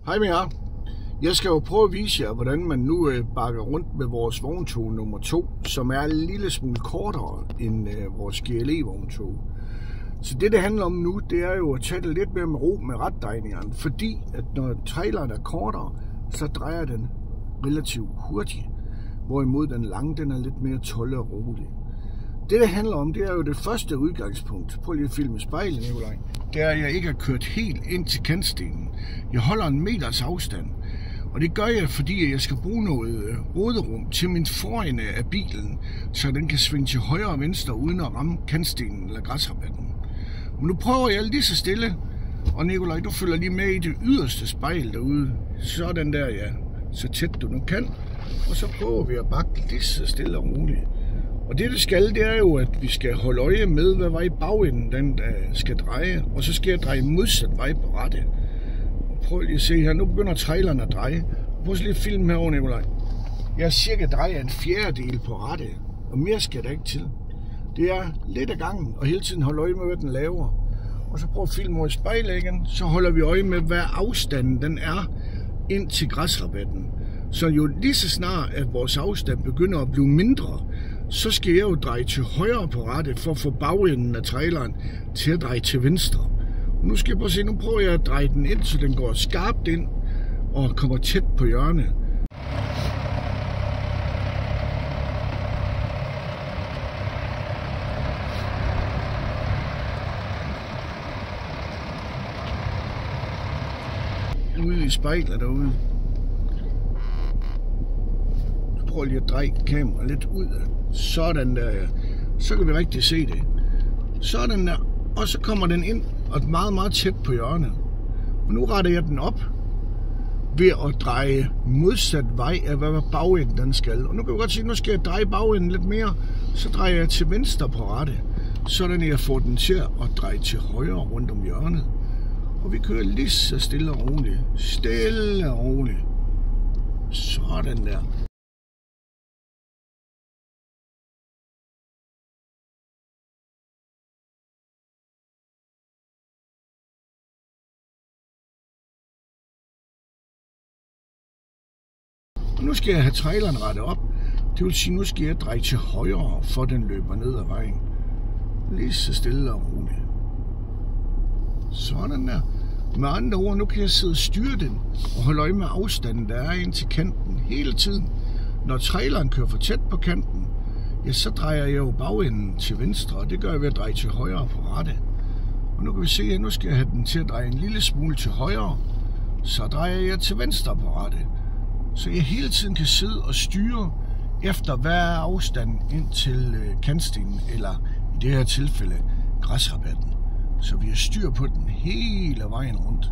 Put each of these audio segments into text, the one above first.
Hej med jer. Jeg skal jo prøve at vise jer, hvordan man nu bakker rundt med vores vogntog nummer 2, som er en lille smule kortere end vores GLE-vogntog. Så det handler om nu, det er jo at tage det lidt mere med ro med retdrejningerne, fordi at når traileren er kortere, så drejer den relativt hurtigt, hvorimod den lange, den er lidt mere tolle og rolig. Det handler om, det er jo det første udgangspunkt. Prøv lige at filme spejlet, Nikolaj. Det er, at jeg ikke har kørt helt ind til kantstenen. Jeg holder 1 meters afstand. Og det gør jeg, fordi jeg skal bruge noget råderum til min forende af bilen, så den kan svinge til højre og venstre uden at ramme kantstenen eller græsrabatten. Men nu prøver jeg lige så stille. Og Nikolaj, du følger lige med i det yderste spejl derude. Sådan der, ja. Så tæt du nu kan. Og så prøver vi at bakke lige så stille og roligt. Og det skal, det er jo, at vi skal holde øje med, hvad vej bagenden den skal dreje. Og så skal jeg dreje modsat vej på rette. Prøv lige at se her. Nu begynder traileren at dreje. Prøv lige at filme herovre, Nikolaj. Jeg cirka drejer 1/4 på rette. Og mere skal der ikke til. Det er lidt af gangen, og hele tiden holde øje med, hvad den laver. Og så prøv at filme over i spejlet igen. Så holder vi øje med, hvad afstanden den er ind til græsrabatten. Så jo lige så snart, at vores afstand begynder at blive mindre, så skal jeg jo dreje til højre på rattet for at få bagenden af traileren til at dreje til venstre. Nu skal jeg prøve at se, nu prøver jeg at dreje den ind, så den går skarpt ind og kommer tæt på hjørnet. Ude i spejlet derude. Prøv lige at dreje kameraet lidt ud. Sådan der, ja. Så kan vi rigtig se det. Sådan der. Og så kommer den ind og meget, meget tæt på hjørnet. Og nu retter jeg den op ved at dreje modsat vej af, hvad bagenden den skal. Og nu kan vi godt se, at nu skal jeg dreje bagenden lidt mere. Så drejer jeg til venstre på rette. Sådan at jeg får den til at dreje til højre rundt om hjørnet. Og vi kører lige så stille og roligt. Stille og roligt. Sådan der. Og nu skal jeg have traileren rettet op. Det vil sige, nu skal jeg dreje til højre, for den løber ned ad vejen. Lige så stille og roligt. Sådan der. Med andre ord, nu kan jeg sidde og styre den og holde øje med afstanden, der er ind til kanten hele tiden. Når traileren kører for tæt på kanten, ja, så drejer jeg jo bagenden til venstre, og det gør jeg ved at dreje til højre på rette. Og nu kan vi se, at nu skal jeg have den til at dreje en lille smule til højre, så drejer jeg til venstre på rette. Så jeg hele tiden kan sidde og styre efter, hvad er afstanden ind til kantstenen, eller i det her tilfælde græsrabatten. Så vi har styr på den hele vejen rundt.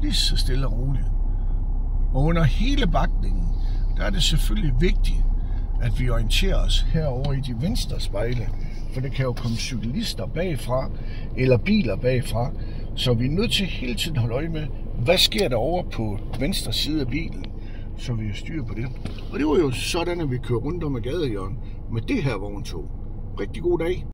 Lige så stille og roligt. Og under hele bakningen, der er det selvfølgelig vigtigt, at vi orienterer os herover i de venstre spejle. For det kan jo komme cyklister bagfra, eller biler bagfra. Så vi er nødt til hele tiden at holde øje med, hvad sker der over på venstre side af bilen. Så vi har styr på det. Og det var jo sådan, at vi kører rundt om gadehjørnet med det her vogntog. Rigtig god dag.